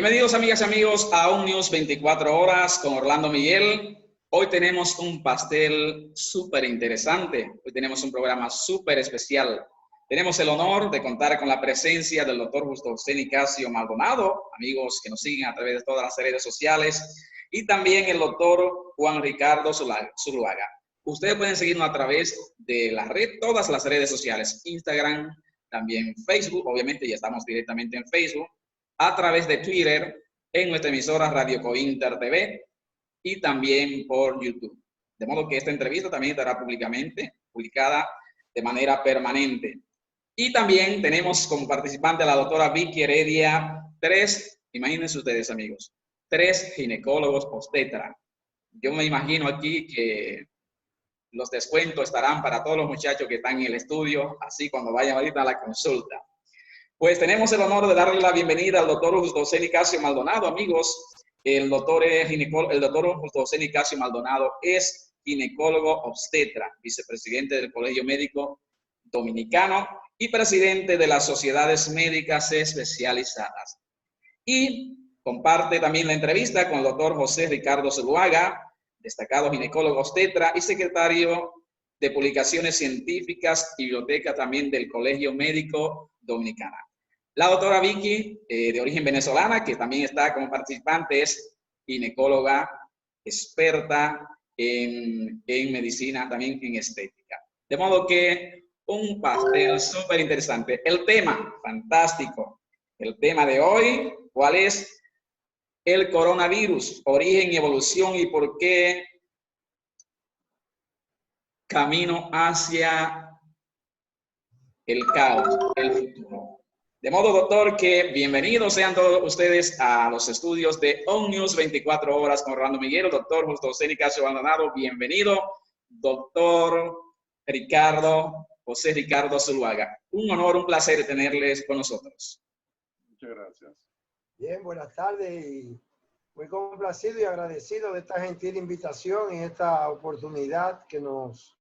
Bienvenidos amigas y amigos a Un News 24 horas con Orlando Miguel. Hoy tenemos un pastel súper interesante. Hoy tenemos un programa súper especial. Tenemos el honor de contar con la presencia del doctor Justo José Nicasio Maldonado, amigos que nos siguen a través de todas las redes sociales, y también el doctor Juan Ricardo Zuluaga. Ustedes pueden seguirnos a través de la red, todas las redes sociales, Instagram, también Facebook, obviamente ya estamos directamente en Facebook, a través de Twitter, en nuestra emisora Radio Cointer TV y también por YouTube. De modo que esta entrevista también estará publicada de manera permanente. Y también tenemos como participante a la doctora Vicky Heredia, imagínense ustedes amigos, 3 ginecólogos obstetra. Yo me imagino aquí que los descuentos estarán para todos los muchachos que están en el estudio, así cuando vayan ahorita a la consulta. Pues tenemos el honor de darle la bienvenida al doctor Justo José Nicasio Maldonado, amigos. El doctor Justo José Nicasio Maldonado es ginecólogo obstetra, vicepresidente del Colegio Médico Dominicano y presidente de las sociedades médicas especializadas. Y comparte también la entrevista con el doctor José Ricardo Zuluaga, destacado ginecólogo obstetra y secretario de Publicaciones Científicas y Biblioteca también del Colegio Médico Dominicano. La doctora Vicky, de origen venezolana, que también está como participante, es ginecóloga, experta en medicina, también en estética. De modo que un pastel súper interesante. El tema, fantástico. El tema de hoy, ¿cuál es? El coronavirus, origen y evolución y por qué camino hacia el caos, el futuro. De modo, doctor, que bienvenidos sean todos ustedes a los estudios de On News 24 horas con Orlando Miguel, doctor Justo José Nicasio Maldonado. Bienvenido, doctor José Ricardo Zuluaga. Un honor, un placer tenerles con nosotros. Muchas gracias. Bien, buenas tardes y muy complacido y agradecido de esta gentil invitación y esta oportunidad que nos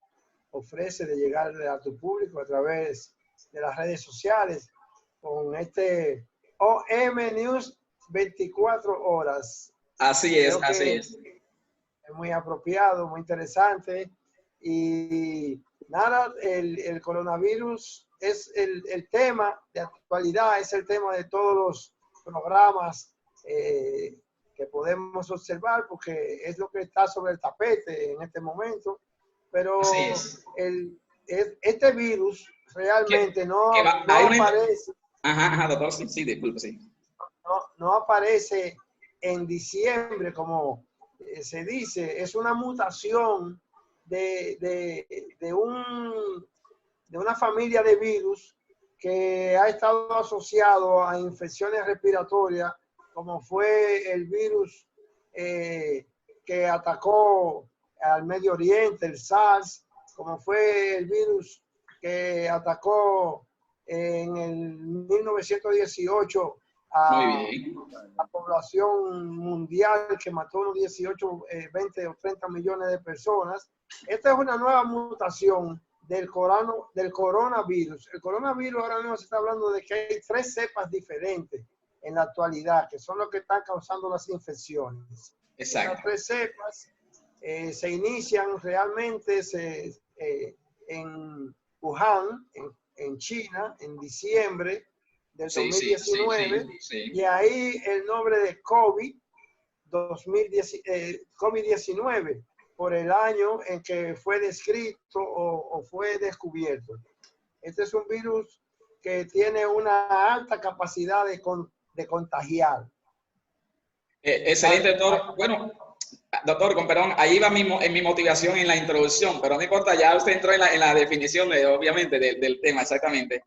ofrece de llegar a tu público a través de las redes sociales con este OM News 24 horas. Así es, así es. Es muy apropiado, muy interesante y nada, el coronavirus es el tema de actualidad, es el tema de todos los programas que podemos observar porque es lo que está sobre el tapete en este mommomento, pero este virus realmente no aparece. Ajá, doctor, sí, disculpe, sí. No aparece en diciembre como se dice, es una mutación de una familia de virus que ha estado asociado a infecciones respiratorias, como fue el virus que atacó al Medio Oriente, el SARS, como fue el virus que atacó en el 1918 a la población mundial, que mató unos 18, 20 o 30 millones de personas. Esta es una nueva mutación del coronavirus. El coronavirus ahora mismo se está hablando de que hay 3 cepas diferentes en la actualidad, que son los que están causando las infecciones. Exacto. Las 3 cepas se inician realmente en Wuhan, en China, en diciembre del 2019, sí. Y ahí el nombre de COVID-19, por el año en que fue descrito o fue descubierto. Este es un virus que tiene una alta capacidad de contagiar. Excelente, doctor. Bueno, doctor, con perdón, ahí va en mi motivación en la introducción, pero no importa, ya usted entró en la definición, obviamente, del tema, exactamente.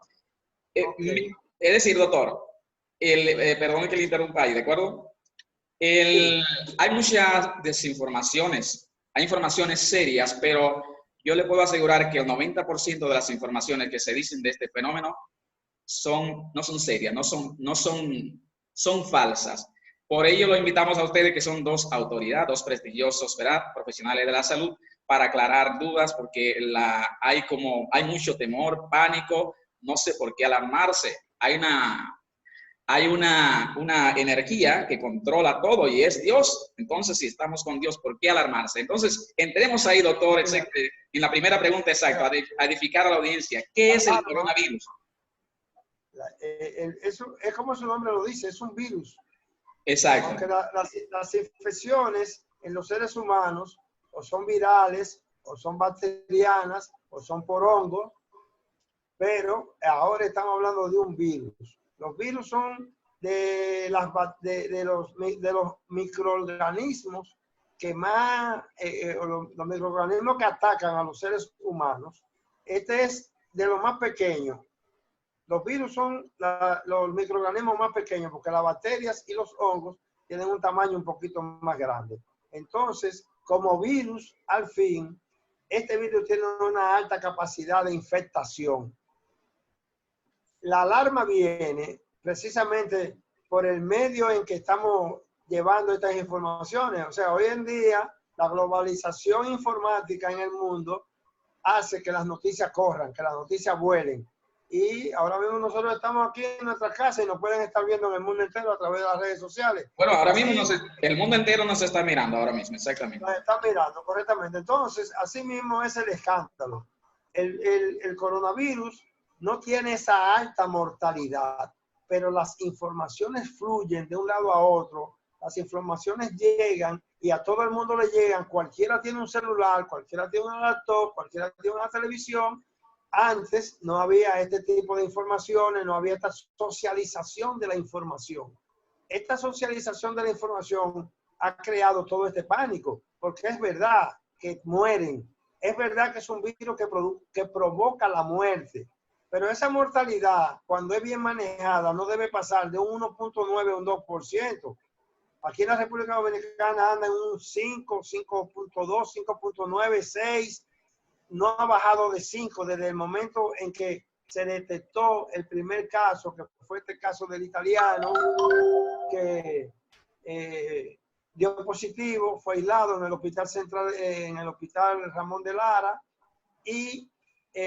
Okay. Es decir, doctor, perdón que le interrumpa ahí, ¿de acuerdo? Hay muchas desinformaciones, hay informaciones serias, pero yo le puedo asegurar que el 90% de las informaciones que se dicen de este fenómeno no son serias, son falsas. Por ello lo invitamos a ustedes, que son 2 autoridades, 2 prestigiosos, ¿verdad?, profesionales de la salud, para aclarar dudas, porque hay mucho temor, pánico, no sé por qué alarmarse. Hay hay una energía que controla todo y es Dios. Entonces, si estamos con Dios, ¿por qué alarmarse? Entonces, entremos ahí, doctor, en la primera pregunta, exacto, a edificar a la audiencia. ¿Qué es el coronavirus? Eso es como su nombre lo dice, es un virus. Exacto. Aunque las infecciones en los seres humanos o son virales, o son bacterianas, o son por hongos, pero ahora estamos hablando de un virus. Los virus son de los microorganismos que más, los microorganismos que atacan a los seres humanos. Este es de los más pequeños. Los virus son los microorganismos más pequeños porque las bacterias y los hongos tienen un tamaño un poquito más grande. Entonces, como virus, al fin, este virus tiene una alta capacidad de infectación. La alarma viene precisamente por el medio en que estamos llevando estas informaciones. O sea, hoy en día la globalización informática en el mundo hace que las noticias corran, que las noticias vuelen. Y ahora mismo nosotros estamos aquí en nuestra casa y nos pueden estar viendo en el mundo entero a través de las redes sociales. Bueno, ahora mismo el mundo entero nos está mirando ahora mismo, exactamente. Nos está mirando, correctamente. Entonces, así mismo es el escándalo. El coronavirus no tiene esa alta mortalidad, pero las informaciones fluyen de un lado a otro, las informaciones llegan y a todo el mundo le llegan. Cualquiera tiene un celular, cualquiera tiene una laptop, cualquiera tiene una televisión. Antes no había este tipo de informaciones, no había esta socialización de la información. Esta socialización de la información ha creado todo este pánico, porque es verdad que mueren, es verdad que es un virus que provoca la muerte, pero esa mortalidad, cuando es bien manejada, no debe pasar de un 1.9 a un 2%. Aquí en la República Dominicana anda en un 5, 5.2, 5.9, 6, no ha bajado de 5 desde el momento en que se detectó el primer caso, que fue este caso del italiano, que dio positivo, fue aislado en el hospital central, en el hospital Ramón de Lara, y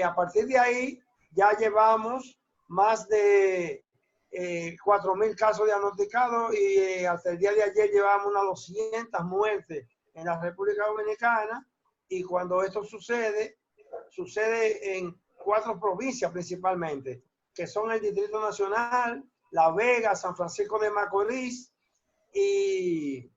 a partir de ahí ya llevamos más de 4.000 casos diagnosticados y hasta el día de ayer llevamos unas 200 muertes en la República Dominicana. Y cuando esto sucede en 4 provincias principalmente, que son el Distrito Nacional, La Vega, San Francisco de Macorís y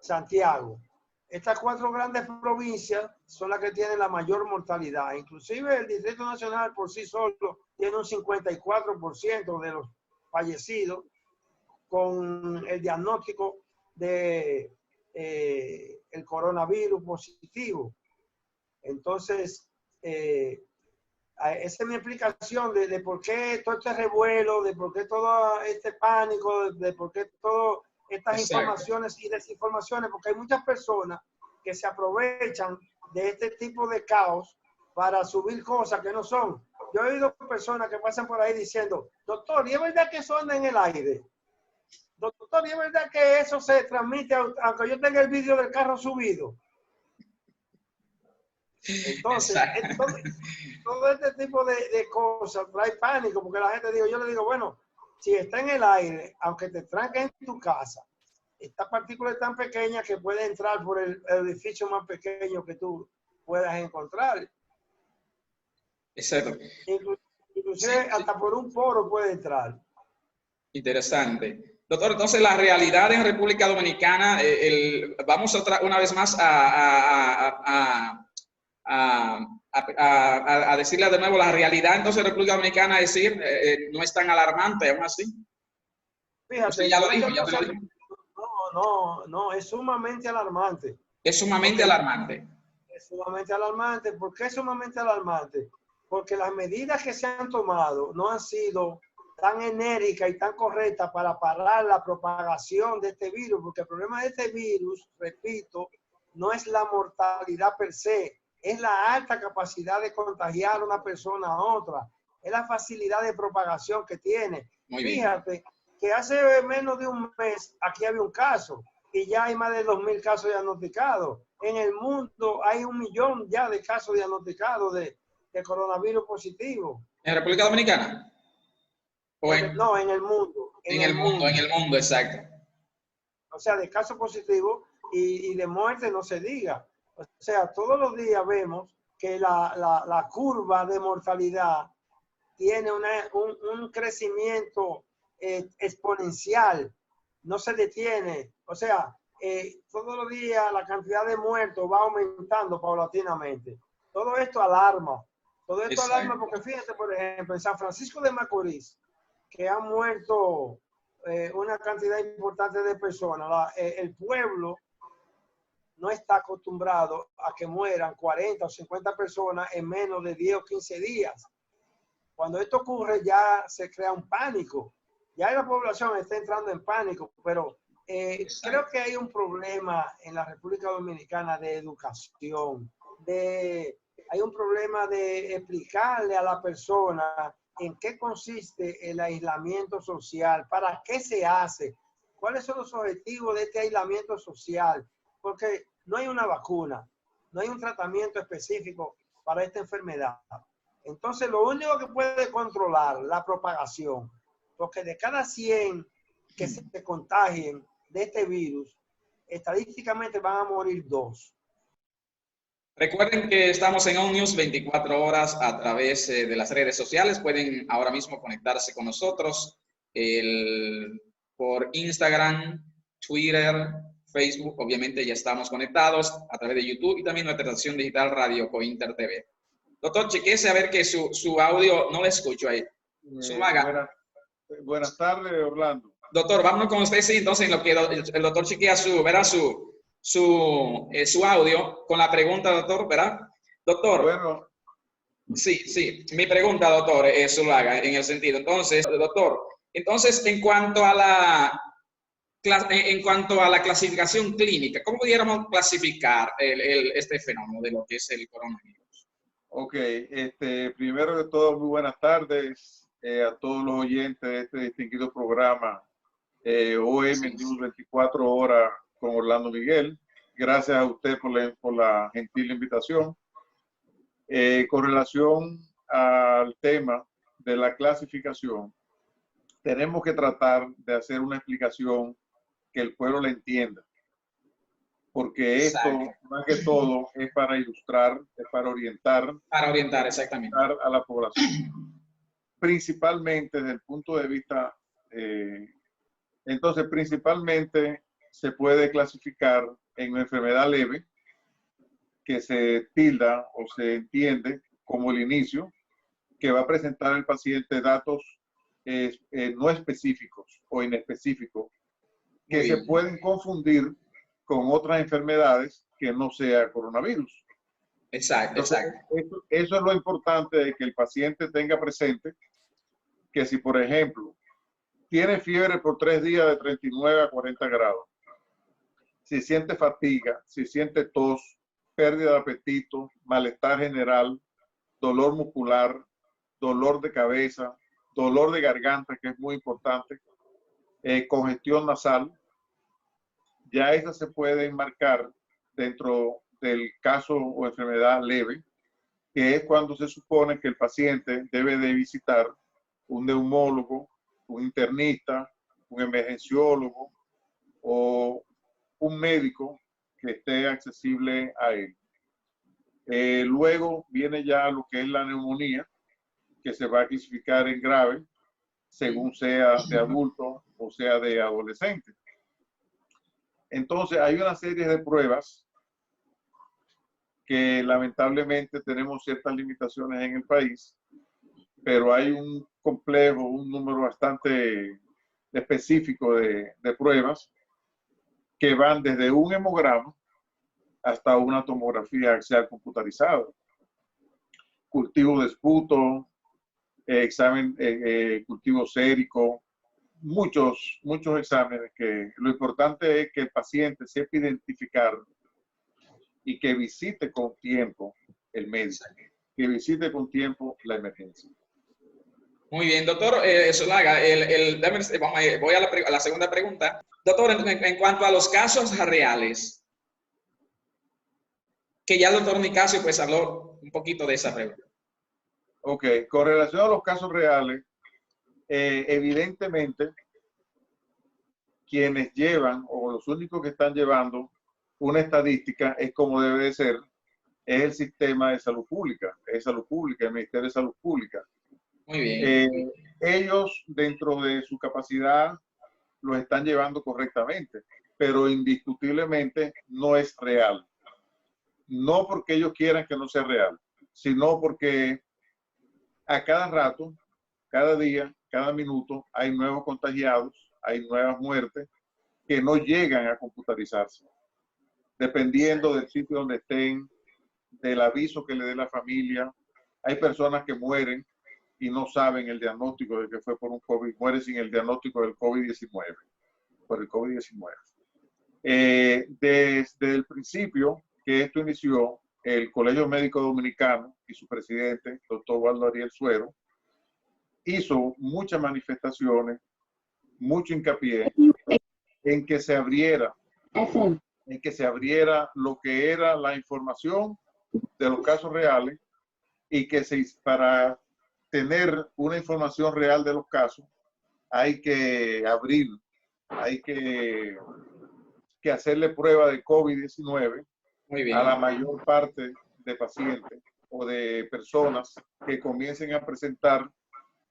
Santiago. Estas 4 grandes provincias son las que tienen la mayor mortalidad. Inclusive el Distrito Nacional por sí solo tiene un 54% de los fallecidos con el diagnóstico de el coronavirus positivo. Entonces, esa es mi explicación de por qué todo este revuelo, de por qué todo este pánico, de por qué todas estas informaciones y desinformaciones, porque hay muchas personas que se aprovechan de este tipo de caos para subir cosas que no son. Yo he oído personas que pasan por ahí diciendo, doctor, ¿y es verdad que eso anda en el aire? Doctor, ¿y es verdad que eso se transmite aunque yo tenga el vídeo del carro subido? Entonces, todo este tipo de cosas trae pánico, porque la gente digo, yo le digo, bueno, si está en el aire, aunque te tranques en tu casa, esta partícula es tan pequeña que puede entrar por el edificio más pequeño que tú puedas encontrar. Exacto. Inclusive hasta por un poro puede entrar. Interesante. Doctor, entonces la realidad en República Dominicana, vamos una vez más a decirle de nuevo la realidad, entonces República Dominicana, es decir, no es tan alarmante aún así. Fíjate, usted ya lo dijo, ya te lo dijo. No, es sumamente alarmante. Es sumamente alarmante. Es sumamente alarmante. ¿Por qué es sumamente alarmante? Porque las medidas que se han tomado no han sido tan enérgicas y tan correctas para parar la propagación de este virus, porque el problema de este virus, repito, no es la mortalidad per se, es la alta capacidad de contagiar a una persona a otra, es la facilidad de propagación que tiene. Muy bien. Fíjate que hace menos de un mes aquí había un caso y ya hay más de 2.000 casos diagnosticados. En el mundo hay 1 millón ya de casos diagnosticados de coronavirus positivo. ¿En República Dominicana? O No, en el mundo. en el mundo, exacto. O sea, de casos positivos y de muerte no se diga. O sea, todos los días vemos que la curva de mortalidad tiene un crecimiento exponencial, no se detiene. O sea, todos los días la cantidad de muertos va aumentando paulatinamente. Todo esto alarma. Todo esto alarma porque fíjense, por ejemplo, en San Francisco de Macorís, que han muerto una cantidad importante de personas, el pueblo no está acostumbrado a que mueran 40 o 50 personas en menos de 10 o 15 días. Cuando esto ocurre ya se crea un pánico. Ya la población está entrando en pánico, pero creo que hay un problema en la República Dominicana de educación. Hay un problema de explicarle a la persona en qué consiste el aislamiento social, para qué se hace, cuáles son los objetivos de este aislamiento social, porque no hay una vacuna, no hay un tratamiento específico para esta enfermedad. Entonces, lo único que puede controlar la propagación, porque de cada 100 que se contagien de este virus, estadísticamente van a morir 2. Recuerden que estamos en OnNews 24 horas a través de las redes sociales. Pueden ahora mismo conectarse con nosotros por Instagram, Twitter, Facebook. Obviamente ya estamos conectados a través de YouTube y también nuestra estación digital Radio Cointer TV. Doctor, chequese a ver que su audio no le escucho ahí. Buenas tardes, Orlando. Doctor, vámonos con usted, sí, entonces en lo que el doctor chequea su audio con la pregunta, doctor, ¿verdad? Doctor. Bueno. Sí, mi pregunta, doctor, Zuluaga, en el sentido. Entonces, doctor, en cuanto a la clasificación clínica, ¿cómo pudiéramos clasificar este fenómeno de lo que es el coronavirus? Ok, primero de todo, muy buenas tardes a todos los oyentes de este distinguido programa OM News 24 horas con Orlando Miguel. Gracias a usted por la gentil invitación. Con relación al tema de la clasificación, tenemos que tratar de hacer una explicación que el pueblo la entienda. Porque esto, más que todo, es para ilustrar, es para orientar. Para orientar, exactamente. A la población. Principalmente desde el punto de vista, entonces principalmente se puede clasificar en una enfermedad leve, que se tilda o se entiende como el inicio, que va a presentar el paciente datos no específicos o inespecíficos, que se pueden confundir con otras enfermedades que no sea coronavirus. Exacto, entonces, eso es lo importante de que el paciente tenga presente, que si, por ejemplo, tiene fiebre por 3 días de 39 a 40 grados, si siente fatiga, si siente tos, pérdida de apetito, malestar general, dolor muscular, dolor de cabeza, dolor de garganta, que es muy importante, congestión nasal, ya esas se pueden marcar dentro del caso o enfermedad leve, que es cuando se supone que el paciente debe de visitar un neumólogo, un internista, un emergenciólogo o un médico que esté accesible a él. Luego viene ya lo que es la neumonía, que se va a clasificar en grave, según sea de adulto o sea de adolescente. Entonces, hay una serie de pruebas que lamentablemente tenemos ciertas limitaciones en el país, pero hay un complejo, un número bastante específico de pruebas que van desde un hemograma hasta una tomografía axial computarizada, cultivo de esputo, examen, cultivo sérico, muchos exámenes, que lo importante es que el paciente sepa identificar y que visite con tiempo el médico, que visite con tiempo la emergencia. Muy bien, doctor Zuluaga, voy a la segunda pregunta. Doctor, en cuanto a los casos reales, que ya el doctor Nicasio pues habló un poquito de esa pregunta. Ok, con relación a los casos reales, evidentemente, quienes llevan o los únicos que están llevando una estadística es como debe de ser, es el sistema de salud pública, el Ministerio de Salud Pública. Muy bien. Ellos, dentro de su capacidad, lo están llevando correctamente, pero indiscutiblemente no es real. No porque ellos quieran que no sea real, sino porque a cada rato, cada día, cada minuto, hay nuevos contagiados, hay nuevas muertes que no llegan a computarizarse. Dependiendo del sitio donde estén, del aviso que le dé la familia, hay personas que mueren y no saben el diagnóstico de que fue por un COVID, muere sin el diagnóstico del COVID-19, por el COVID-19. Desde el principio que esto inició, el Colegio Médico Dominicano y su presidente, doctor Waldo Ariel Suero, hizo muchas manifestaciones, mucho hincapié en que se abriera lo que era la información de los casos reales y que para tener una información real de los casos hay que abrir, hay que hacerle prueba de COVID-19 a la mayor parte de pacientes o de personas que comiencen a presentar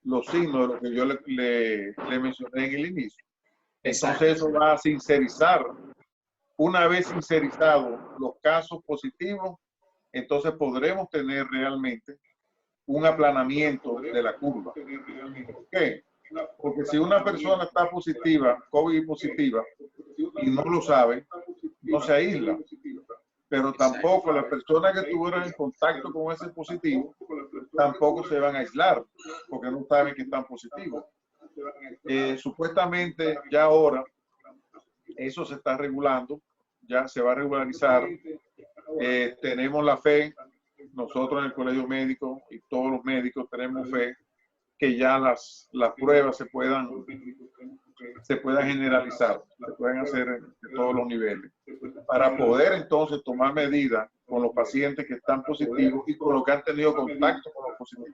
los signos de lo que yo le mencioné en el inicio. Entonces eso va a sincerizar. Una vez sincerizados los casos positivos, entonces podremos tener realmente un aplanamiento de la curva. ¿Por qué? Porque si una persona está positiva, COVID positiva, y no lo sabe, no se aísla. Pero tampoco las personas que estuvieron en contacto con ese positivo, tampoco se van a aislar, porque no saben que están positivos. Supuestamente ya ahora eso se está regulando, ya se va a regularizar. Tenemos la fe, nosotros en el Colegio Médico y todos los médicos tenemos fe que ya las pruebas se puedan generalizar, se pueden hacer en todos los niveles, para poder entonces tomar medidas con los pacientes que están positivos y con los que han tenido contacto con los positivos.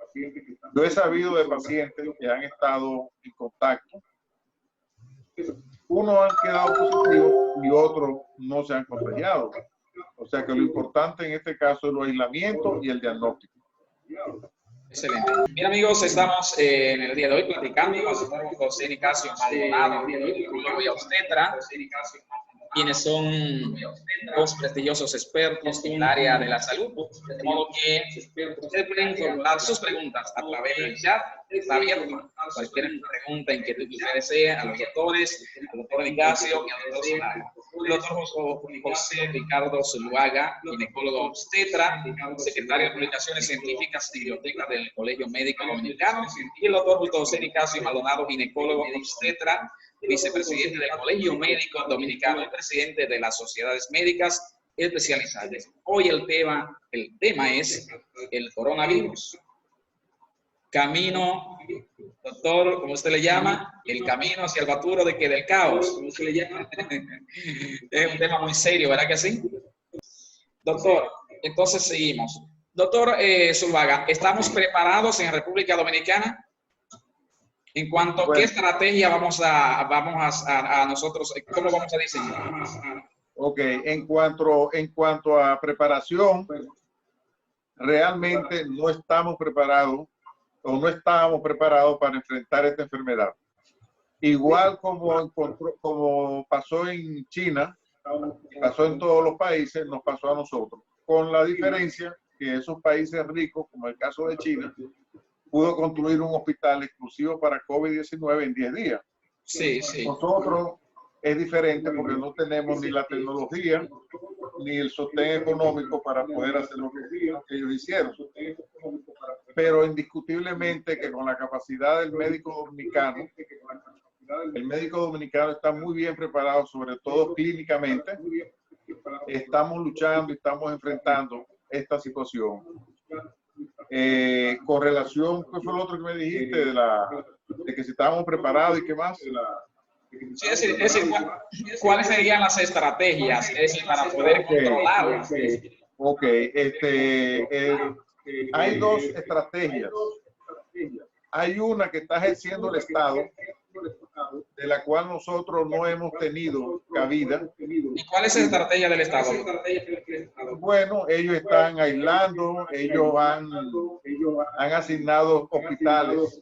Yo he sabido de pacientes que han estado en contacto, unos han quedado positivos y otros no se han contagiado. O sea que lo importante en este caso es el aislamiento y el diagnóstico. Excelente. Bien, amigos, estamos en el día de hoy platicando con José Nicasio Maldonado, ginecólogo y obstetra, quienes son dos prestigiosos expertos en el área de la salud, de modo que ustedes pueden formular sus preguntas a través del chat. Está abierto. Cualquier pregunta, inquietud que ustedes deseen a los doctores, al doctor Nicasio y al doctor Solano. El doctor José Ricardo Zuluaga, ginecólogo obstetra, secretario de Publicaciones Científicas y Bibliotecas del Colegio Médico Dominicano, y el doctor José Nicasio Maldonado, ginecólogo obstetra, vicepresidente del Colegio Médico Dominicano y presidente de las sociedades médicas especializadas. Hoy el tema es el coronavirus. Camino, doctor, ¿cómo usted le llama? El camino hacia el futuro de que del caos. ¿Cómo se le llama? Es un tema muy serio, ¿verdad que sí? Doctor, entonces seguimos. Doctor Zuluaga, ¿estamos preparados en República Dominicana? En cuanto a qué estrategia vamos a nosotros, ¿cómo vamos a diseñar? Ok, en cuanto a preparación, realmente no estamos preparados o no estábamos preparados para enfrentar esta enfermedad. Igual como pasó en China, pasó en todos los países, nos pasó a nosotros. Con la diferencia que esos países ricos, como el caso de China, pudo construir un hospital exclusivo para COVID-19 en 10 días. Sí, sí. Nosotros es diferente porque no tenemos ni la tecnología ni el sostén económico para poder hacer lo que ellos hicieron. Pero indiscutiblemente que con la capacidad del médico dominicano, el médico dominicano está muy bien preparado, sobre todo clínicamente. Estamos luchando y estamos enfrentando esta situación. Con relación, ¿qué fue lo otro que me dijiste? De que si estábamos preparados y qué más. Sí, es decir, ¿cuáles serían las estrategias para poder controlarlas? Ok, hay dos estrategias. Hay una que está ejerciendo el Estado, de la cual nosotros no hemos tenido cabida. ¿Y cuál es la estrategia del Estado? Bueno, ellos están aislando, ellos han asignado hospitales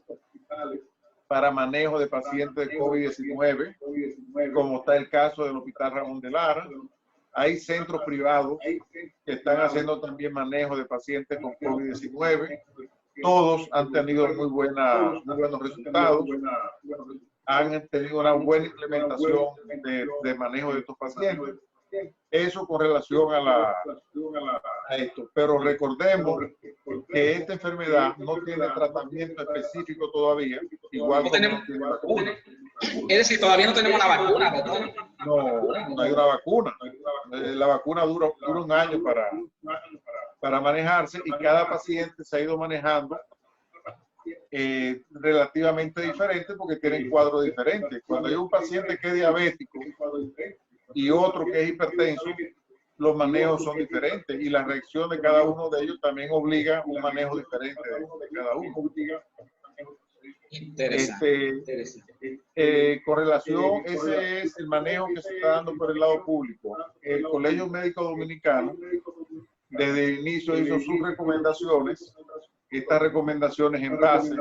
para manejo de pacientes de COVID-19, como está el caso del Hospital Ramón de Lara. Hay centros privados que están haciendo también manejo de pacientes con COVID-19. Todos han tenido muy buenos resultados. Han tenido una buena implementación de manejo de estos pacientes. Eso con relación a esto. Pero recordemos que esta enfermedad no tiene tratamiento específico todavía, igual No como tenemos, no tiene vacuna. es decir, todavía no tenemos una vacuna, doctor. No hay una vacuna. La vacuna dura un año para manejarse, y cada paciente se ha ido manejando relativamente diferente porque tienen cuadros diferentes. Cuando hay un paciente que es diabético y otro que es hipertenso, los manejos son diferentes, y la reacción de cada uno de ellos también obliga un manejo diferente de cada uno. Interesante. Con relación, ese es el manejo que se está dando por el lado público. El Colegio Médico Dominicano desde el inicio hizo sus recomendaciones. Estas recomendaciones en base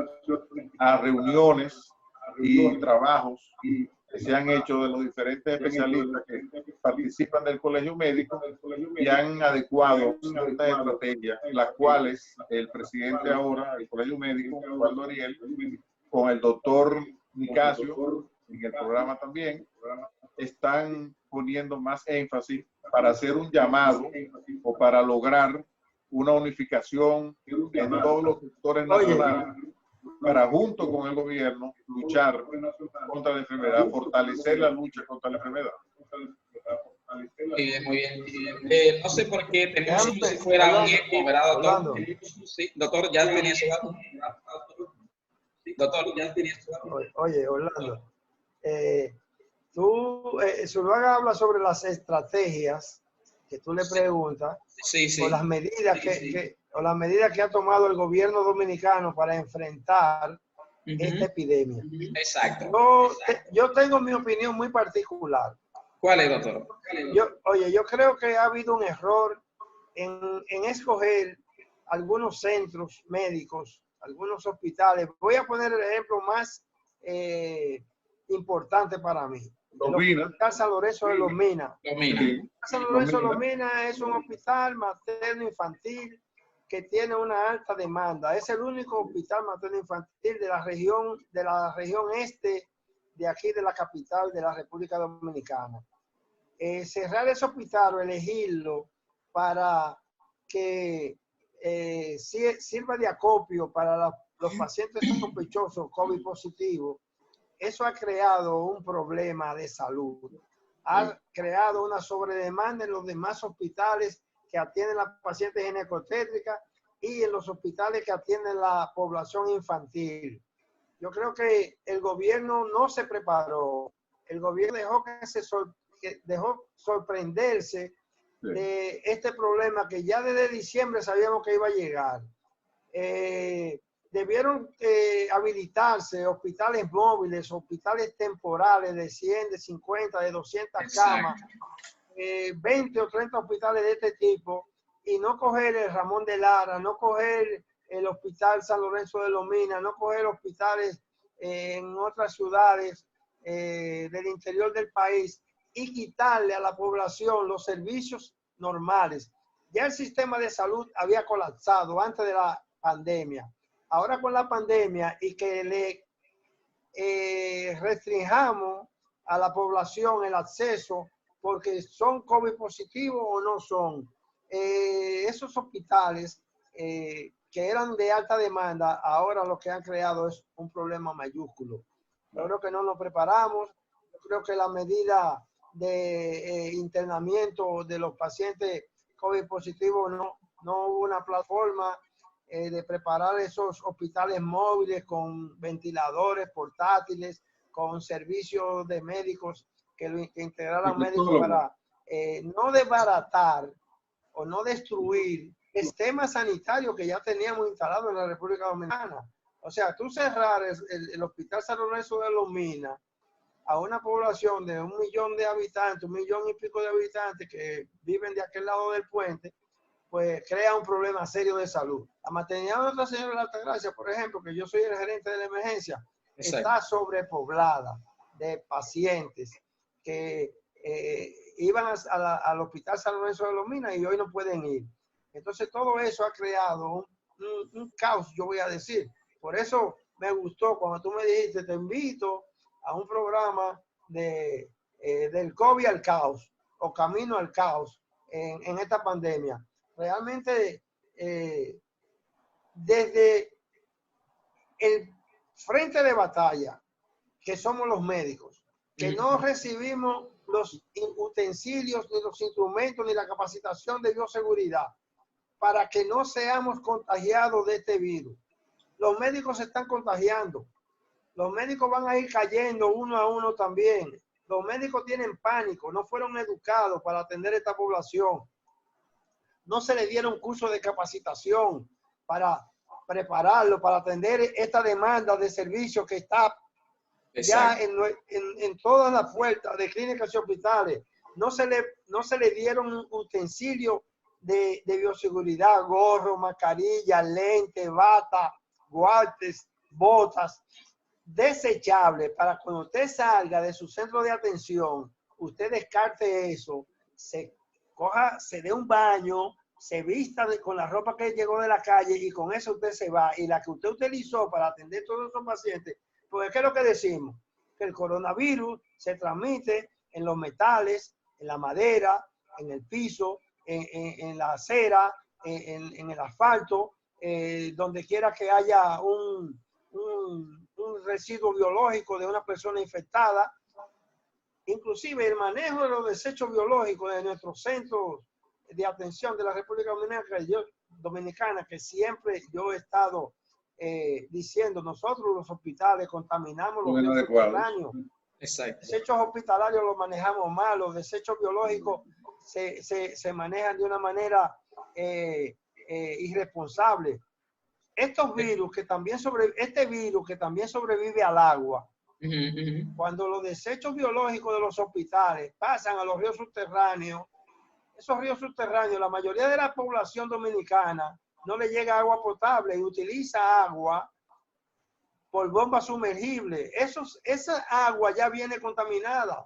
a reuniones y trabajos que se han hecho de los diferentes especialistas que participan del colegio médico, y han adecuado estas estrategias, las cuales el presidente ahora del colegio médico, Osvaldo Ariel, con el doctor Nicasio, en el programa también, están poniendo más énfasis para hacer un llamado o para lograr una unificación en todos los sectores nacionales, para junto con el gobierno luchar contra la enfermedad, fortalecer la lucha contra la enfermedad. Muy bien. No sé por qué tenemos como si fuera un eco, ¿verdad, doctor? Sí, doctor, ya tenía su dato. Doctor, ya tenía su dato. Oye, Orlando, Zuluaga habla sobre las estrategias que tú le preguntas, Sí, sí. o las medidas que ha tomado el gobierno dominicano para enfrentar esta epidemia. Exacto. Yo tengo mi opinión muy particular. ¿Cuál es, doctor? Yo creo que ha habido un error en escoger algunos centros médicos, algunos hospitales. Voy a poner el ejemplo más importante para mí. El Hospital San Lorenzo de Los Minas. San Lorenzo de Los Minas es un hospital materno-infantil que tiene una alta demanda. Es el único hospital materno-infantil de la región este de aquí, de la capital de la República Dominicana. Cerrar ese hospital o elegirlo para que sirva de acopio para los pacientes sospechosos COVID positivo, eso ha creado un problema de salud. Ha creado una sobredemanda en los demás hospitales que atienden a pacientes ginecobstétricas y en los hospitales que atienden la población infantil. Yo creo que el gobierno no se preparó. El gobierno dejó sorprenderse de este problema que ya desde diciembre sabíamos que iba a llegar. Debieron habilitarse hospitales móviles, hospitales temporales de 100, de 50, de 200 camas, 20 o 30 hospitales de este tipo, y no coger el Ramón de Lara, no coger el Hospital San Lorenzo de Los Minas, no coger hospitales en otras ciudades del interior del país, y quitarle a la población los servicios normales. Ya el sistema de salud había colapsado antes de la pandemia. Ahora con la pandemia y que le restringamos a la población el acceso porque son COVID positivos o no son. Esos hospitales que eran de alta demanda, ahora lo que han creado es un problema mayúsculo. Yo creo que no nos preparamos. Yo creo que la medida de internamiento de los pacientes COVID positivos no hubo una plataforma de preparar esos hospitales móviles con ventiladores portátiles, con servicios de médicos que integraran médicos para no desbaratar o no destruir sistemas sanitarios que ya teníamos instalados en la República Dominicana. O sea, tú cerrar el Hospital San Lorenzo de Los Minas a una población de 1 millón de habitantes, 1 millón y pico de habitantes que viven de aquel lado del puente, pues crea un problema serio de salud. La maternidad de Nuestra Señora de la Altagracia, por ejemplo, que yo soy el gerente de la emergencia, Exacto. está sobrepoblada de pacientes que iban al Hospital San Lorenzo de Los Minas y hoy no pueden ir. Entonces todo eso ha creado un caos, yo voy a decir. Por eso me gustó cuando tú me dijiste, te invito a un programa del COVID al caos o camino al caos en esta pandemia. Realmente desde el frente de batalla, que somos los médicos, que no recibimos los utensilios, ni los instrumentos, ni la capacitación de bioseguridad para que no seamos contagiados de este virus. Los médicos se están contagiando. Los médicos van a ir cayendo uno a uno también. Los médicos tienen pánico, no fueron educados para atender a esta población. No se les dieron cursos de capacitación para prepararlo, para atender esta demanda de servicios que está ya en todas las puertas de clínicas y hospitales. No se le dieron utensilios de bioseguridad, gorro, mascarilla, lente, bata, guantes, botas, desechables, para cuando usted salga de su centro de atención, usted descarte eso, se dé un baño, se vista con la ropa que llegó de la calle y con eso usted se va. Y la que usted utilizó para atender a todos esos pacientes, pues ¿qué es lo que decimos? Que el coronavirus se transmite en los metales, en la madera, en el piso, en la acera, en el asfalto, donde quiera que haya un residuo biológico de una persona infectada. Inclusive el manejo de los desechos biológicos de nuestros centros de atención de la República Dominicana, que siempre yo he estado diciendo, nosotros los hospitales contaminamos los ríos subterráneos. Exacto. Desechos hospitalarios los manejamos mal, los desechos biológicos se manejan de una manera irresponsable. Estos virus que también este virus que también sobrevive al agua, cuando los desechos biológicos de los hospitales pasan a los ríos subterráneos, esos ríos subterráneos, la mayoría de la población dominicana no le llega agua potable y utiliza agua por bomba sumergible. Esa agua ya viene contaminada.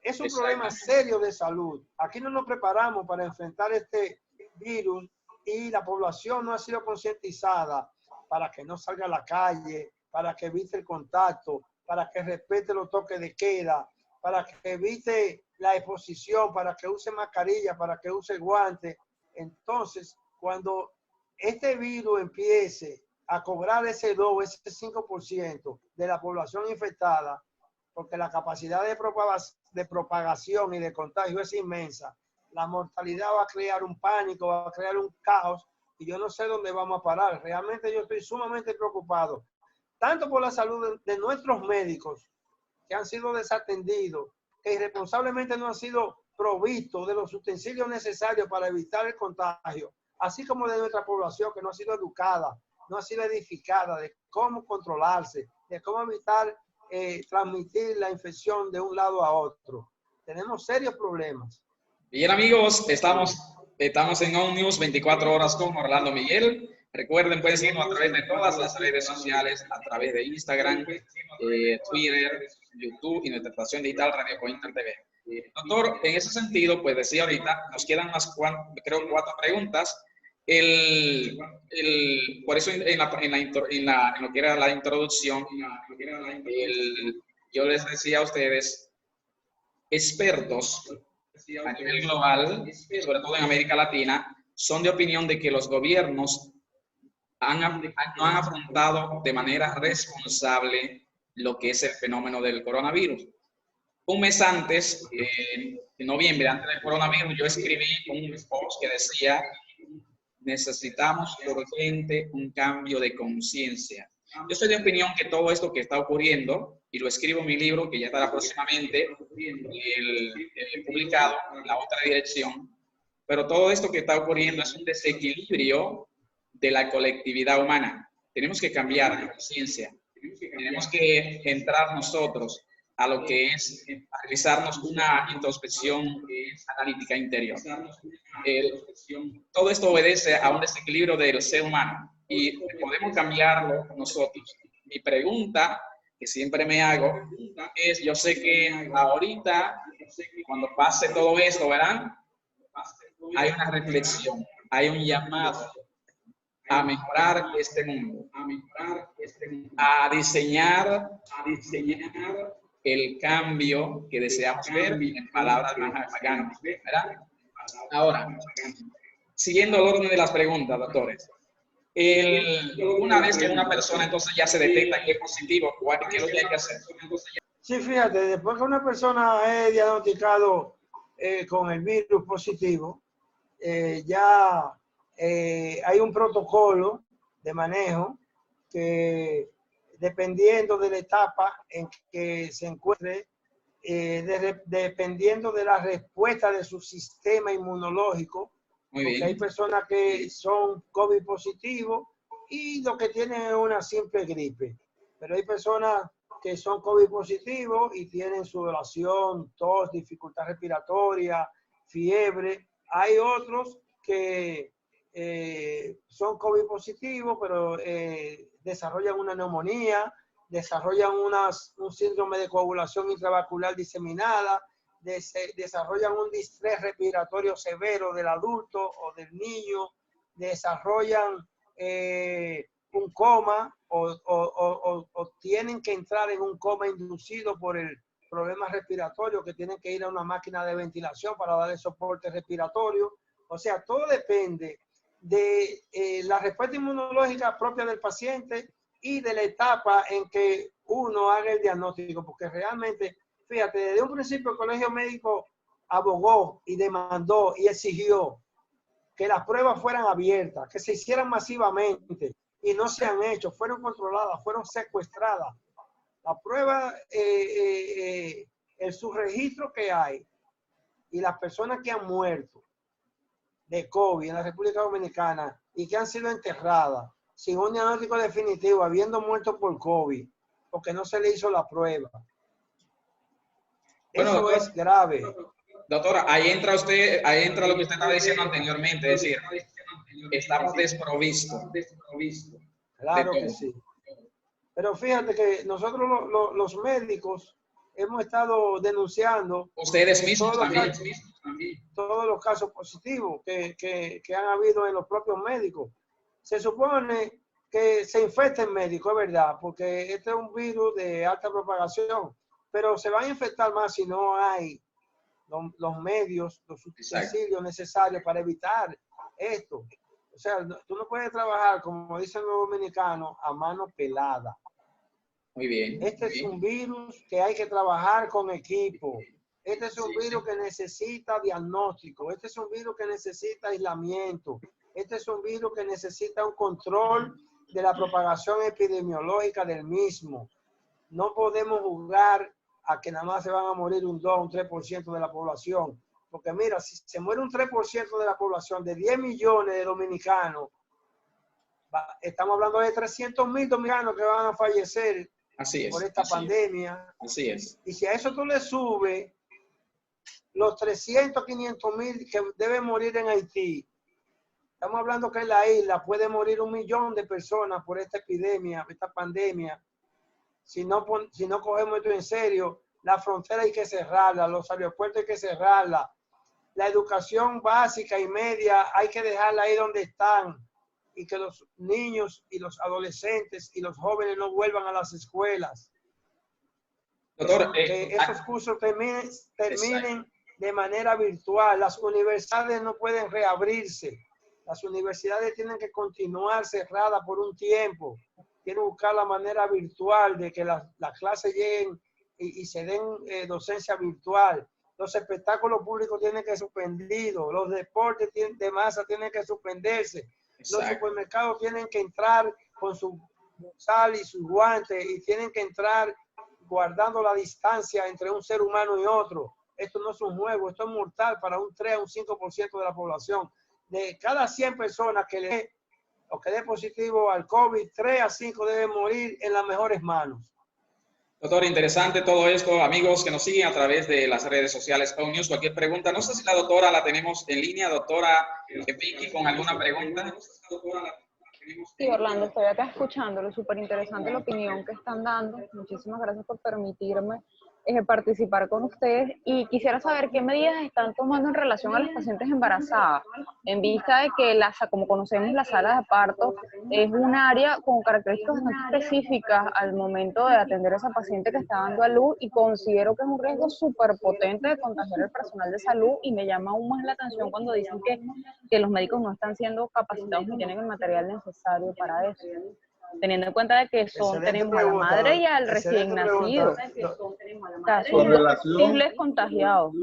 Es un problema serio de salud. Aquí no nos preparamos para enfrentar este virus y la población no ha sido concientizada para que no salga a la calle, para que evite el contacto, para que respete los toques de queda, para que evite la exposición, para que use mascarilla, para que use guantes. Entonces, cuando este virus empiece a cobrar ese 2, ese 5% de la población infectada, porque la capacidad de propagación y de contagio es inmensa, la mortalidad va a crear un pánico, va a crear un caos, y yo no sé dónde vamos a parar. Realmente yo estoy sumamente preocupado, tanto por la salud de nuestros médicos, que han sido desatendidos, que irresponsablemente no han sido provistos de los utensilios necesarios para evitar el contagio, así como de nuestra población que no ha sido educada, no ha sido edificada de cómo controlarse, de cómo evitar transmitir la infección de un lado a otro. Tenemos serios problemas. Bien, amigos, estamos en OnNews 24 horas con Orlando Miguel. Recuerden, pueden seguirnos a través de todas las redes sociales, a través de Instagram, Twitter, YouTube y nuestra estación digital Radio Cointer TV. Doctor, en ese sentido, pues decía ahorita, nos quedan creo 4 preguntas. Por eso en lo que era la introducción, yo les decía a ustedes, expertos a nivel global, sobre todo en América Latina, son de opinión de que los gobiernos no han afrontado de manera responsable lo que es el fenómeno del coronavirus. Un mes antes, en noviembre, antes del coronavirus, yo escribí un post que decía: necesitamos urgente un cambio de conciencia. Yo soy de opinión que todo esto que está ocurriendo, y lo escribo en mi libro, que ya estará próximamente publicado en la otra dirección, pero todo esto que está ocurriendo es un desequilibrio de la colectividad humana. tenemos que cambiar la conciencia. Tenemos que entrar nosotros a lo que es a realizarnos una introspección analítica interior. Todo esto obedece a un desequilibrio del ser humano y podemos cambiarlo nosotros. Mi pregunta que siempre me hago es, yo sé que ahorita, cuando pase todo esto, ¿verdad? Hay una reflexión, hay un llamado a mejorar este mundo, a diseñar el cambio que deseamos ver en palabras de Mahatma Gandhi, ¿verdad? Ahora, siguiendo el orden de las preguntas, doctores. Una vez que una persona entonces ya se detecta que es positivo, ¿qué es lo que hay que hacer? Sí, fíjate, después que una persona es diagnosticado con el virus positivo, ya hay un protocolo de manejo que, dependiendo de la etapa en que se encuentre, dependiendo de la respuesta de su sistema inmunológico, Muy porque bien. hay personas que son COVID positivos y lo que tienen es una simple gripe, pero hay personas que son COVID positivos y tienen sudoración, tos, dificultad respiratoria, fiebre. Hay otros que son COVID positivos, pero desarrollan una neumonía, desarrollan un síndrome de coagulación intravascular diseminada, desarrollan un distrés respiratorio severo del adulto o del niño, desarrollan un coma o tienen que entrar en un coma inducido por el problema respiratorio, que tienen que ir a una máquina de ventilación para darle soporte respiratorio. O sea, todo depende de la respuesta inmunológica propia del paciente y de la etapa en que uno haga el diagnóstico, porque realmente, fíjate, desde un principio el Colegio Médico abogó y demandó y exigió que las pruebas fueran abiertas, que se hicieran masivamente y no se han hecho, fueron controladas, fueron secuestradas. La prueba, el subregistro que hay y las personas que han muerto de COVID en la República Dominicana y que han sido enterradas sin un diagnóstico definitivo, habiendo muerto por COVID, porque no se le hizo la prueba. Bueno, eso doctor, es grave. Doctora, ahí entra lo que usted estaba diciendo anteriormente, es decir, estamos desprovistos. Claro que sí. Pero fíjate que nosotros los médicos hemos estado denunciando Ustedes mismos también. Todos los casos positivos que han habido en los propios médicos. Se supone que se infecten médicos, es verdad, porque este es un virus de alta propagación, pero se va a infectar más si no hay los medios, los utensilios necesarios para evitar esto. O sea, tú no puedes trabajar, como dicen los dominicanos, a mano pelada. Muy bien. Este es un virus que hay que trabajar con equipo. Este es un virus que necesita diagnóstico. Este es un virus que necesita aislamiento. Este es un virus que necesita un control de la propagación epidemiológica del mismo. No podemos jugar a que nada más se van a morir un 2, un 3% de la población. Porque mira, si se muere un 3% de la población, de 10 millones de dominicanos, estamos hablando de 300,000 dominicanos que van a fallecer por esta pandemia. Así es. Y si a eso tú le subes los 300, 500,000 que deben morir en Haití, estamos hablando que en la isla puede morir 1 millón de personas por esta epidemia, esta pandemia. Si no cogemos esto en serio, la frontera hay que cerrarla, los aeropuertos hay que cerrarla, la educación básica y media hay que dejarla ahí donde están y que los niños y los adolescentes y los jóvenes no vuelvan a las escuelas. Doctor, que esos cursos terminen de manera virtual. Las universidades no pueden reabrirse. Las universidades tienen que continuar cerradas por un tiempo. Tienen que buscar la manera virtual de que las clases lleguen y se den docencia virtual. Los espectáculos públicos tienen que ser suspendidos. Los deportes de masa tienen que suspenderse. Los supermercados tienen que entrar con su sal y sus guantes y tienen que entrar guardando la distancia entre un ser humano y otro. Esto no es un juego, esto es mortal para un 3 a un 5% de la población. De cada 100 personas que le o que dé positivo al COVID, 3 a 5 deben morir en las mejores manos. Doctor, interesante todo esto. Amigos que nos siguen a través de las redes sociales OnNews, cualquier pregunta. No sé si la doctora la tenemos en línea, doctora Vicky, con alguna pregunta. Sí, Orlando, estoy acá escuchándolo. Súper interesante la opinión que están dando. Muchísimas gracias por permitirme participar con ustedes. Y quisiera saber qué medidas están tomando en relación a las pacientes embarazadas, en vista de que, como conocemos, la sala de parto es un área con características bastante específicas al momento de atender a esa paciente que está dando a luz, y considero que es un riesgo súper potente de contagiar al personal de salud, y me llama aún más la atención cuando dicen que los médicos no están siendo capacitados ni tienen el material necesario para eso, teniendo en cuenta de que tenemos a la madre y al recién nacido. O sea, son posibles contagiados.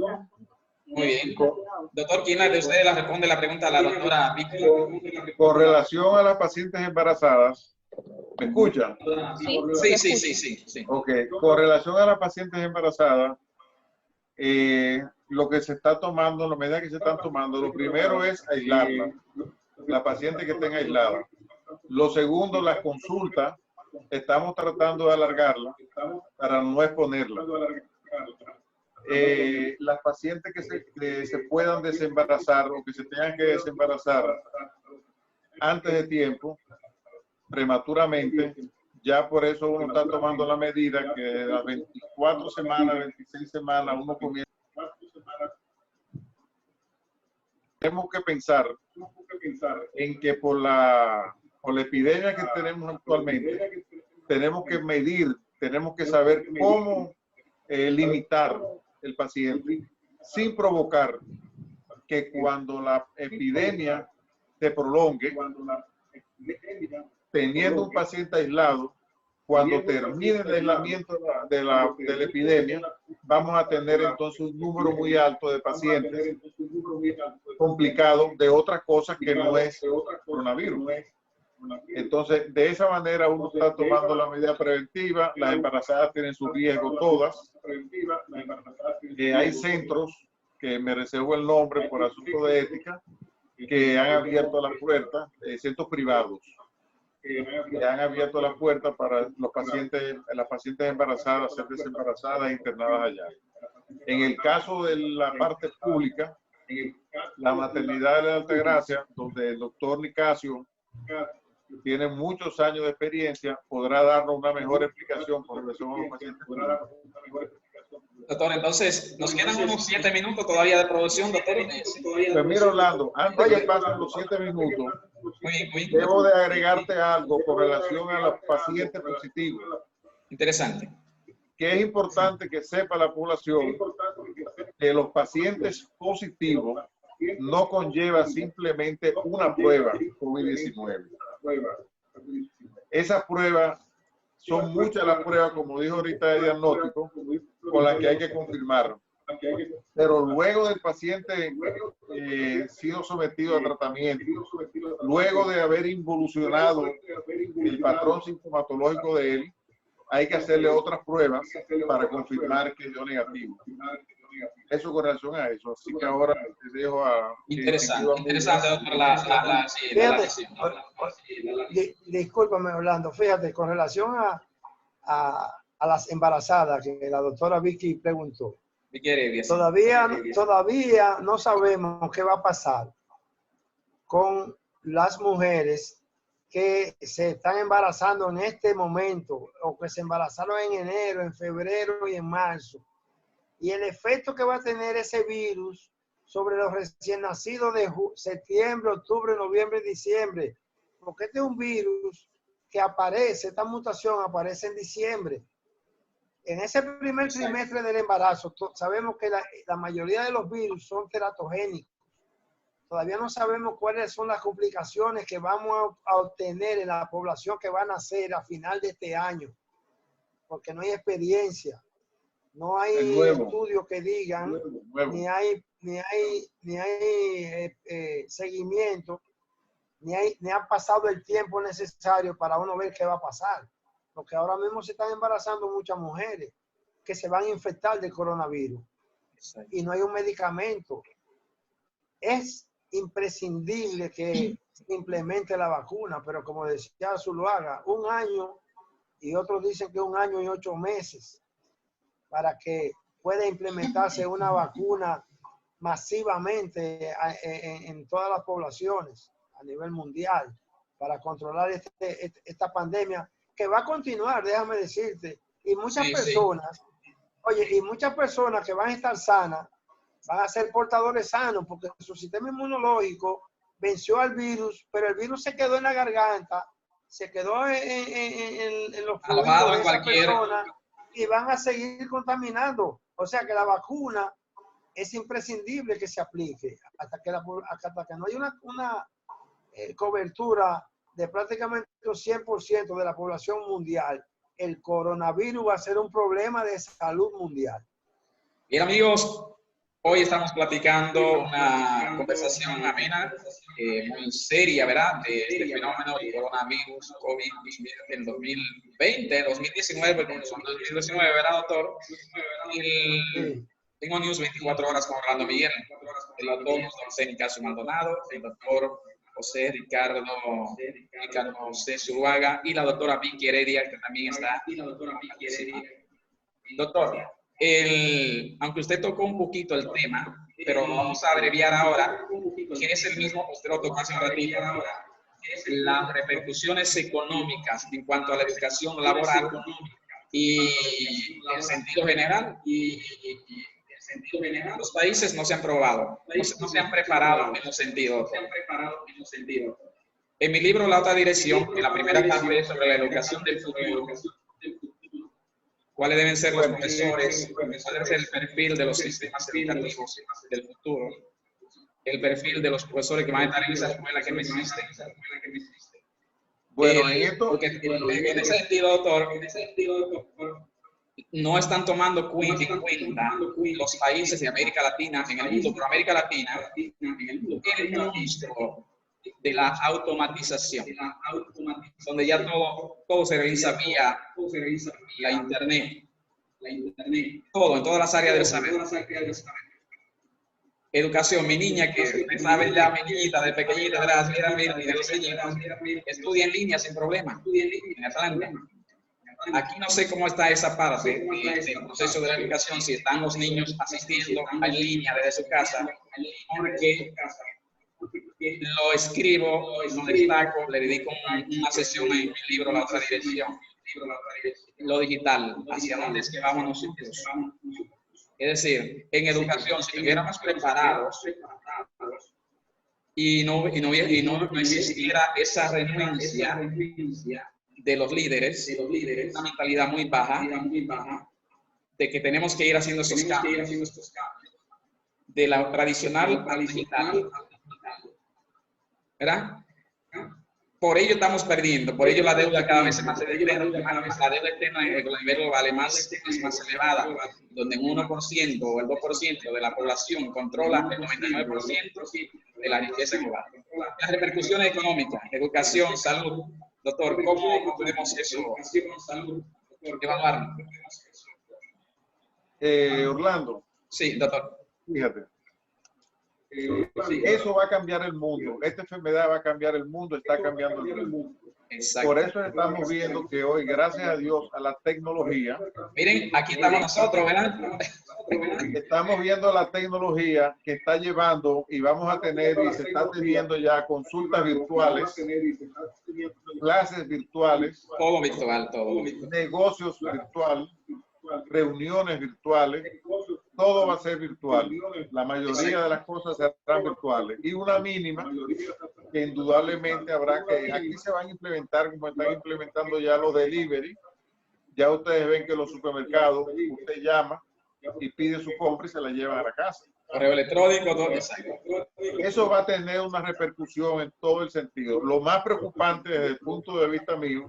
Muy bien. Doctor, ¿quién de ustedes la responde la pregunta a la doctora Vicky? Con relación a las pacientes embarazadas, ¿me escuchan? Sí. Ok, con relación a las pacientes embarazadas, lo que se está tomando, las medidas que se están tomando, lo primero es aislarla, la paciente que estén aislada. Lo segundo, las consultas, estamos tratando de alargarla para no exponerla. Las pacientes que se puedan desembarazar o que se tengan que desembarazar antes de tiempo, prematuramente, ya por eso uno está tomando la medida que a las 24 semanas, 26 semanas, uno comienza. Tenemos que pensar en que por la epidemia que tenemos actualmente, tenemos que medir, tenemos que saber cómo limitar el paciente sin provocar que cuando la epidemia se prolongue, teniendo un paciente aislado, cuando termine el aislamiento de la epidemia, vamos a tener entonces un número muy alto de pacientes complicados de otras cosas que no es coronavirus. Entonces, de esa manera uno está tomando la medida preventiva. Las embarazadas tienen su riesgo todas. Hay centros, que me reservo el nombre por asunto de ética, que han abierto las puertas, centros privados, que han abierto las puertas para las pacientes embarazadas, ser desembarazadas e internadas allá. En el caso de la parte pública, la maternidad de la Altagracia, donde el doctor Nicasio tiene muchos años de experiencia, podrá darnos una mejor explicación con relación a los pacientes públicos. Doctor, entonces, nos quedan unos 7 minutos todavía de producción, doctor. Pues mira, Orlando, antes que pasen los 7 minutos, debo de agregarte algo con relación a los pacientes positivos. Interesante. Que es importante que sepa la población que los pacientes positivos no conlleva simplemente una prueba COVID-19. Esas pruebas son muchas las pruebas, como dijo ahorita, de diagnóstico, con las que hay que confirmar. Pero luego del paciente sido sometido a tratamiento, luego de haber involucionado el patrón sintomatológico de él, hay que hacerle otras pruebas para confirmar que dio negativo. Eso con relación a eso. Así que ahora te dejo a... Interesante, doctor, Discúlpame, Orlando. Fíjate, con relación a las embarazadas que la doctora Vicky preguntó. Todavía no sabemos qué va a pasar con las mujeres que se están embarazando en este momento o que se embarazaron en enero, en febrero y en marzo. Y el efecto que va a tener ese virus sobre los recién nacidos de septiembre, octubre, noviembre, diciembre. Porque este es un virus que aparece, esta mutación aparece en diciembre. En ese primer trimestre del embarazo, sabemos que la mayoría de los virus son teratogénicos. Todavía no sabemos cuáles son las complicaciones que vamos a obtener en la población que va a nacer a final de este año, porque no hay experiencia, no hay estudios que digan, ni hay seguimiento, ni ha pasado el tiempo necesario para uno ver qué va a pasar. Porque ahora mismo se están embarazando muchas mujeres que se van a infectar de coronavirus y no hay un medicamento. Es imprescindible que implemente la vacuna, pero como decía Zuluaga, 1 año y otros dicen que 1 año y 8 meses para que pueda implementarse una vacuna masivamente en todas las poblaciones a nivel mundial para controlar esta pandemia que va a continuar, déjame decirte. Y muchas personas, oye, y muchas personas que van a estar sanas van a ser portadores sanos porque su sistema inmunológico venció al virus, pero el virus se quedó en la garganta, se quedó en los fluidos de esa persona y van a seguir contaminando. O sea que la vacuna es imprescindible que se aplique hasta que no haya una cobertura de prácticamente un 100% de la población mundial. El coronavirus va a ser un problema de salud mundial. Bien, amigos, hoy estamos platicando una conversación amena, muy seria, ¿verdad? De este fenómeno del coronavirus COVID en 2020, 2019, como son 2019, ¿verdad, doctor? Tengo News 24 horas con Orlando Miguel, el doctor José Nicasio Maldonado, el doctor José Ricardo José Zuluaga y la doctora Vicky Heredia, que también está. Doctor, aunque usted tocó un poquito el tema, pero vamos a abreviar ahora, que es el mismo, usted lo tocó hace un ratito, las repercusiones económicas en cuanto a la educación laboral y en sentido general. Los países no se han probado, no se han preparado en un sentido. En mi libro La Otra Dirección, en la primera parte sobre la educación del futuro, cuáles deben ser los profesores, cuál debe ser el perfil de los sistemas educativos del futuro, el perfil de los profesores que van a estar en esa escuela que no existe. Bueno, porque en ese sentido, doctor, no están tomando en cuenta los países de América Latina, en el mundo, pero América Latina, el monstruo de la automatización, donde ya todo se realiza vía la internet, todo, en todas las áreas del saber. Educación, mi niña, que usted sabe ya, mi niñita, de pequeñita, estudia en línea sin problema, en Atlanta. Aquí no sé cómo está esa parte del proceso de la educación, si están los niños asistiendo en línea desde su casa, porque lo escribo, lo destaco, le dedico una sesión en mi libro La Otra Dirección, lo digital, hacia dónde es que vamos nosotros. Es decir, en educación, si estuviéramos preparados y no existiera esa renuencia de los líderes, una mentalidad muy baja, de que tenemos que ir haciendo esos cambios, de la tradicional al digital, ¿verdad? Por ello estamos perdiendo, por ello la deuda cada vez es más elevada, la deuda externa a nivel global es más elevada, donde un 1% o el 2% de la población controla el 99% de la riqueza global. Las repercusiones económicas, educación, salud. Doctor, ¿cómo podemos eso evaluar? Orlando. Sí, doctor. Fíjate. Eso va a cambiar el mundo. Esta enfermedad va a cambiar el mundo, está cambiando el mundo. Exacto. Por eso estamos viendo que hoy, gracias a Dios, a la tecnología. Miren, aquí estamos nosotros, ¿verdad? Estamos viendo la tecnología que está llevando y vamos a tener y se está teniendo ya consultas virtuales, clases virtuales, todo virtual, todo. Negocios virtuales, reuniones virtuales, todo va a ser virtual. La mayoría de las cosas serán virtuales y una mínima que indudablemente habrá que, aquí se van a implementar como están implementando ya los delivery. Ya ustedes ven que los supermercados, usted llama y pide su compra y se la llevan a la casa. Correo electrónico, todo. Eso va a tener una repercusión en todo el sentido. Lo más preocupante desde el punto de vista mío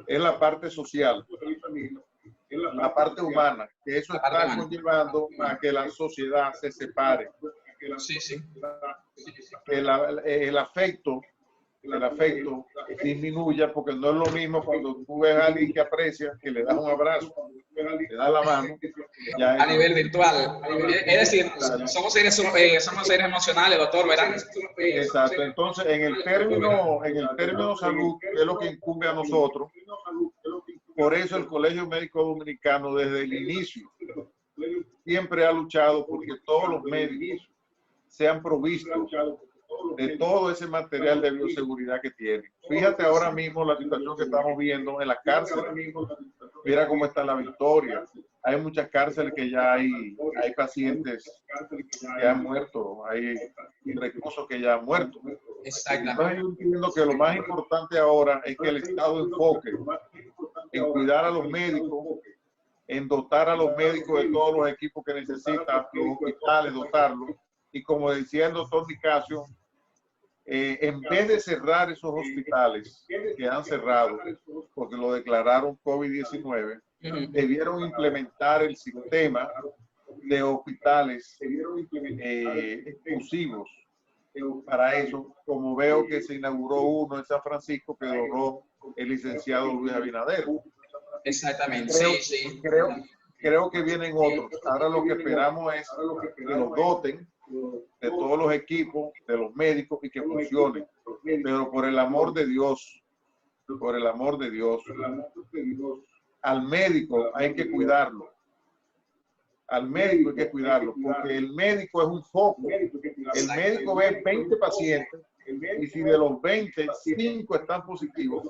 es la parte social, la parte humana, que eso está conllevando a que la sociedad se separe. Sí. El afecto el afecto disminuya, porque no es lo mismo cuando tú ves a alguien que aprecia, que le das un abrazo, le das la mano. Ya A nivel virtual. Es decir, somos seres emocionales, doctor, ¿verdad? Exacto. Entonces, en el término salud, es lo que incumbe a nosotros. Por eso el Colegio Médico Dominicano, desde el inicio, siempre ha luchado porque todos los médicos sean provistos de todo ese material de bioseguridad que tienen. Fíjate ahora mismo la situación que estamos viendo en las cárceles. Mira cómo está la Victoria. Hay muchas cárceles que ya hay pacientes que han muerto, hay reclusos que ya han muerto. Entonces yo entiendo que lo más importante ahora es que el Estado enfoque en cuidar a los médicos, en dotar a los médicos de todos los equipos que necesitan, los hospitales, dotarlos. Y como decía el doctor Nicasio, en vez de cerrar esos hospitales que han cerrado, porque lo declararon COVID-19, debieron implementar el sistema de hospitales exclusivos para eso, como veo que se inauguró uno en San Francisco que logró el licenciado Luis Abinader. Exactamente, Creo que vienen otros. Ahora lo que esperamos es que los doten de todos los equipos, de los médicos y que funcionen. Pero por el amor de Dios, al médico hay que cuidarlo. Al médico hay que cuidarlo, porque el médico es un foco. El médico ve 20 pacientes y si de los 20, 5 están positivos,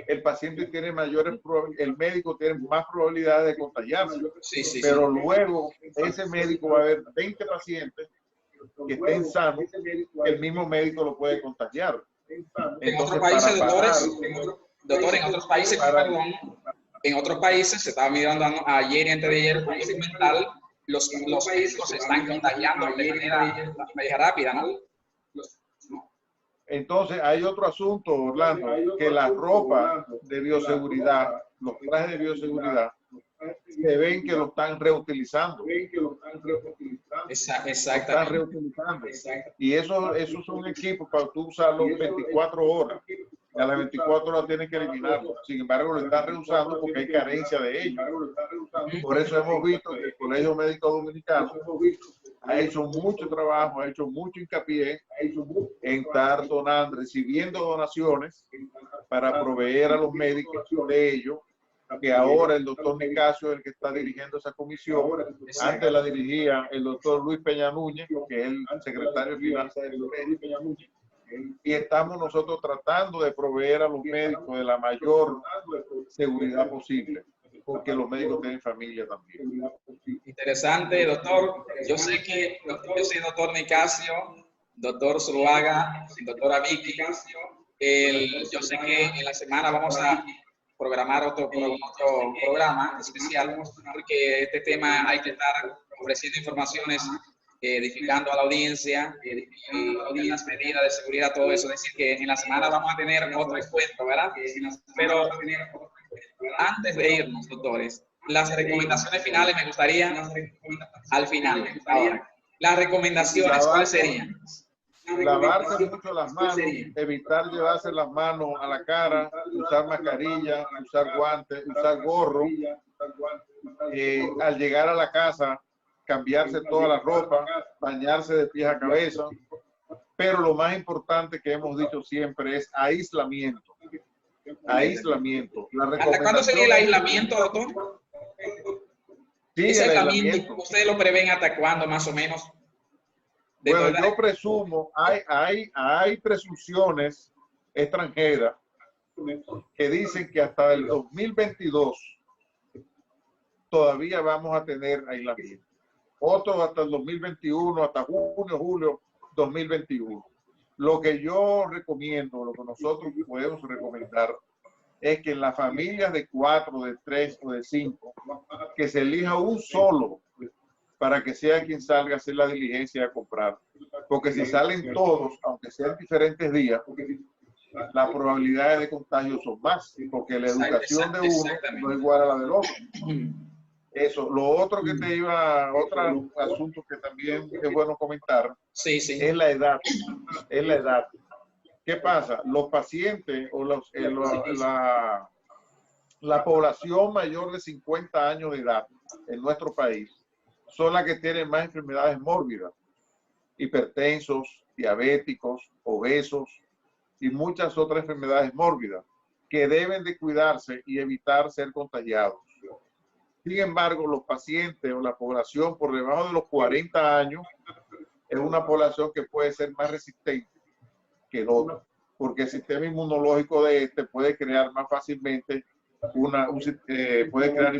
el paciente tiene el médico tiene más probabilidades de contagiarse. Pero luego ese médico va a ver 20 pacientes que estén sanos, el mismo médico lo puede contagiar. En otros países, en otros países se estaba mirando ayer y antes de ayer, mental, los médicos se están contagiando de manera rápida, ¿no? Entonces hay otro asunto, Orlando, que la ropa de bioseguridad, los trajes de bioseguridad, se ven que lo están reutilizando. Exactamente. Y esos son equipos para tú usarlos 24 horas. Y a las 24 horas tienes que eliminarlo. Sin embargo, lo están reusando porque hay carencia de ellos. Por eso hemos visto que el Colegio Médico Dominicano ha hecho mucho trabajo, ha hecho mucho hincapié en estar donando, recibiendo donaciones para proveer a los médicos de ellos, que ahora el doctor Nicasio es el que está dirigiendo esa comisión. Antes la dirigía el doctor Luis Peña Núñez, que es el secretario de Finanzas del Colegio. Y estamos nosotros tratando de proveer a los médicos de la mayor seguridad posible, porque los médicos tienen familia también. Interesante, doctor. Yo sé que yo soy doctor Nicasio, doctor Zuluaga, doctora Vicky. Yo sé que en la semana vamos a programar otro programa especial, porque este tema hay que estar ofreciendo informaciones, edificando a la audiencia, las medidas de seguridad, todo eso. Es decir, que en la semana vamos a tener otro encuentro, ¿verdad? Pero antes de irnos, doctores, las recomendaciones finales me gustaría, al final, ahora, las recomendaciones, ¿cuáles serían? Lavarse mucho las manos, evitar llevarse las manos a la cara, usar mascarilla, usar guantes, usar gorro. Al llegar a la casa, cambiarse toda la ropa, bañarse de pies a cabeza. Pero lo más importante que hemos dicho siempre es aislamiento. Aislamiento. ¿Hasta cuándo sería el aislamiento, doctor? Sí, ¿Ese aislamiento ustedes lo prevén hasta cuándo, más o menos? Bueno, yo presumo, hay presunciones extranjeras que dicen que hasta el 2022 todavía vamos a tener aislamiento. Otros hasta el 2021, hasta junio, julio 2021. Lo que yo recomiendo, lo que nosotros podemos recomendar, es que en las familias de 4, de 3 o de 5, que se elija un solo para que sea quien salga a hacer la diligencia a comprar. Porque si salen todos, aunque sean diferentes días, las probabilidades de contagio son más, porque la educación de uno no es igual a la del otro. Eso. Lo otro que otro asunto que también es bueno comentar, es la edad. ¿Qué pasa? Los pacientes o la población mayor de 50 años de edad en nuestro país son las que tienen más enfermedades mórbidas, hipertensos, diabéticos, obesos y muchas otras enfermedades mórbidas que deben de cuidarse y evitar ser contagiados. Sin embargo, los pacientes o la población por debajo de los 40 años es una población que puede ser más resistente que el otro, porque el sistema inmunológico de este puede crear más fácilmente puede crear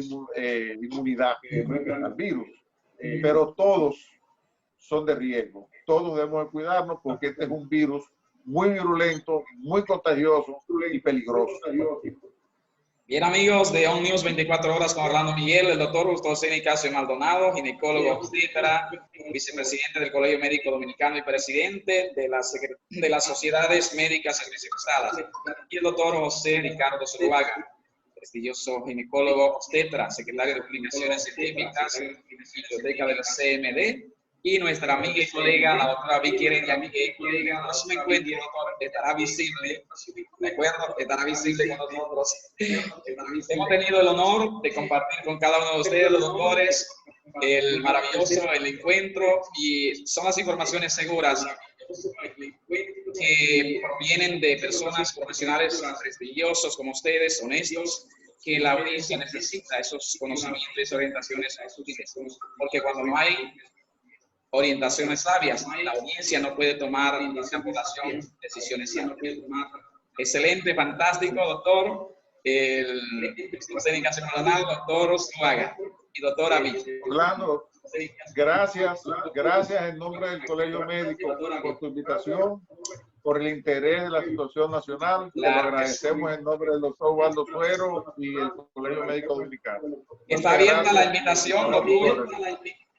inmunidad al virus. Pero todos son de riesgo. Todos debemos de cuidarnos porque este es un virus muy virulento, muy contagioso y peligroso. Bien, amigos de On News 24 Horas con Orlando Miguel, el doctor José Nicasio Maldonado, ginecólogo obstetra, vicepresidente del Colegio Médico Dominicano y presidente de las Sociedades Médicas Especializadas, y el doctor José Ricardo Zuluaga, prestigioso ginecólogo obstetra, secretario de Publicaciones Científicas, biblioteca del CMD, y nuestra amiga y colega, la doctora Vicky Heredia, que no se me encuentre, doctor, estará visible, ¿de acuerdo? Estará visible con nosotros. Hemos tenido el honor de compartir con cada uno de ustedes, los doctores, el encuentro, y son las informaciones seguras que provienen de personas profesionales prestigiosos como ustedes, honestos, que la audiencia necesita esos conocimientos y orientaciones útiles, porque cuando no hay orientaciones sabias, la audiencia no puede tomar decisiones sabias. Excelente, fantástico, doctor. José Nicasio Maldonado, doctor Zuluaga y doctora Vicky. Orlando, gracias en nombre del Colegio Médico por tu invitación, por el interés de la situación nacional. Te lo agradecemos en nombre del doctor Waldo Suero y el Colegio Médico Dominicano. Está abierta la invitación, doctor.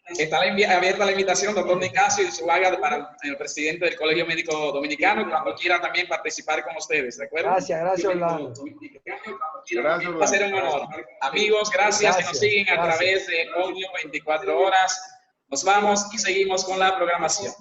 Está abierta la invitación, doctor Nicasio y Zuluaga, para el presidente del Colegio Médico Dominicano, cuando quiera también participar con ustedes, ¿de acuerdo? Gracias, Orlando. Gracias, Va a ser un honor. Amigos, gracias que nos siguen a través de On News 24 Horas. Nos vamos y seguimos con la programación.